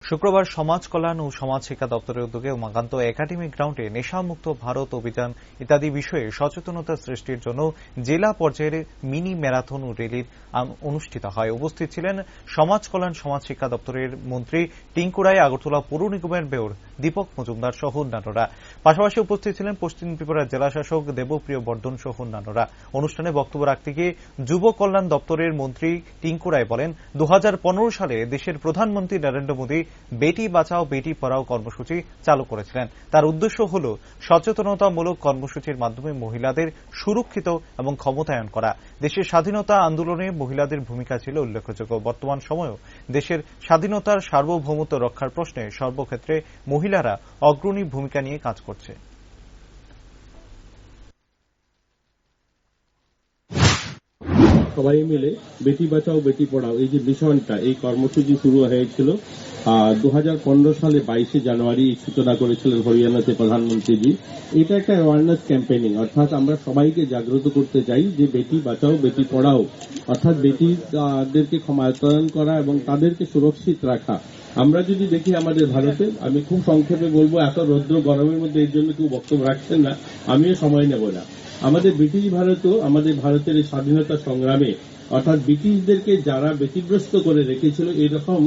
শুক্রবার সমাজ কল্যাণ ও সমাজ শিক্ষা দপ্তরের উদ্যোগে উমাকান্ত একাডেমিক গ্রাউন্ডে নেশামুক্ত ভারত অভিযান ইত্যাদি বিষয়ে সচেতনতা সৃষ্টির জন্য জেলা পর্যায়ের মিনি ম্যারাথন ও র্যালি অনুষ্ঠিত হয়। উপস্থিত ছিলেন সমাজ কল্যাণ সমাজ শিক্ষা দপ্তরের মন্ত্রী টিঙ্কু রায়, আগরতলা পৌর নিগমের মেয়র দীপক মজুমদার সহ অন্যান্যরা। পাশাপাশি উপস্থিত ছিলেন পশ্চিম ত্রিপুরার জেলাশাসক দেবপ্রিয় বর্ধন সহ অন্যান্যরা। অনুষ্ঠানে বক্তব্য রাখতে গিয়ে যুব কল্যাণ দপ্তরের মন্ত্রী টিঙ্কু রায় বলেন, 2015 সালে দেশের প্রধানমন্ত্রী নরেন্দ্র মোদী বেটি বাঁচাও বেটি পড়াও কর্মসূচি চালু করেছিলেন। তার উদ্দেশ্য হল সচেতনতামূলক কর্মসূচির মাধ্যমে মহিলাদের সুরক্ষিত এবং ক্ষমতায়ন করা। দেশের স্বাধীনতা আন্দোলনে মহিলাদের ভূমিকা ছিল উল্লেখযোগ্য। বর্তমান সময়েও দেশের স্বাধীনতার সার্বভৌমত্ব রক্ষার প্রশ্নে সর্বক্ষেত্রে মহিলারা অগ্রণী ভূমিকা নিয়ে কাজ করছে। সবাই মিলে বেটি বাঁচাও বেটি পড়াও এই যে মিশনটা, এই কর্মসূচি শুরু হয়েছিল 2015 সালে 22 জানুয়ারি সূচনা করেছিলেন হরিয়ানাতে প্রধানমন্ত্রীজি। এটা একটা অ্যাওয়ারনেস ক্যাম্পেইনিং, অর্থাৎ আমরা সবাইকে জাগ্রত করতে চাই যে বেটি বাঁচাও বেটি পড়াও, অর্থাৎ বেটিদেরকে ক্ষমতায়ন করা এবং তাদেরকে সুরক্ষিত রাখা। আমরা যদি দেখি আমাদের ভারতে, আমি খুব সংক্ষেপে বলবো, এত রৌদ্র গরমের মধ্যে এর জন্য কেউ বক্তব্য রাখছেন না, আমিও সময় নেব না। আমাদের ব্রিটিশ ভারতও আমাদের ভারতের এই স্বাধীনতা সংগ্রামে, অর্থাৎ ব্রিটিশদেরকে যারা ব্যতিগ্রস্ত করে রেখেছিল, এরকম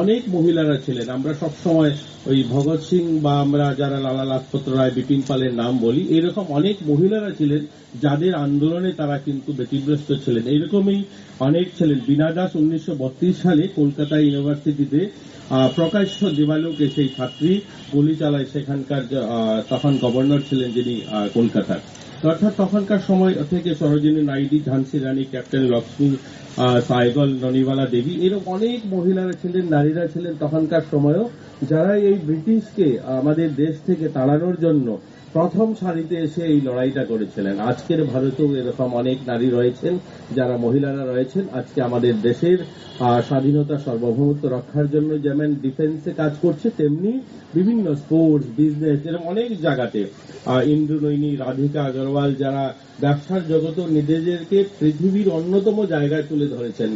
অনেক মহিলারা ছিলেন। আমরা সবসময় ওই ভগৎ সিং বা আমরা যারা লালা লাজপত রায়, বিপিন পালের নাম বলি, এরকম অনেক মহিলারা ছিলেন যাদের আন্দোলনে তারা কিন্তু ব্যতিগ্রস্ত ছিলেন। এইরকমই অনেক ছিলেন। বীণা দাস 1932 সালে কলকাতা ইউনিভার্সিটিতে প্রকাশ্য দেবালোকে সেই ছাত্রী গুলি চালায়, সেখানকার তখন গভর্নর ছিলেন যিনি কলকাতার। অর্থাৎ তখনকার সময় থেকে সরোজিনী নাইডু, ঝান্সি রানী, ক্যাপ্টেন লক্ষ্মী সাইগল, ননিবালা দেবী, এরকম অনেক মহিলারা ছিলেন, নারীরা ছিলেন তখনকার সময়ও, যারা এই ব্রিটিশকে আমাদের দেশ থেকে তাড়ানোর জন্য প্রথম সারিতে এসে এই লড়াইটা করেছিলেন। আজকের ভারতেও এরকম অনেক নারী রয়েছেন, যারা মহিলারা রয়েছেন, আজকে আমাদের দেশের স্বাধীনতা সার্বভৌমত্ব রক্ষার জন্য যেমন ডিফেন্সে কাজ করছে, তেমনি বিভিন্ন স্পোর্টস, বিজনেস, এরকম অনেক জায়গাতে ইন্দ্র নৈনী, রাধিকা আগরওয়াল, যারা ব্যবসার জগতেও নিজেদেরকে পৃথিবীর অন্যতম জায়গায় তুলে ধরেছেন।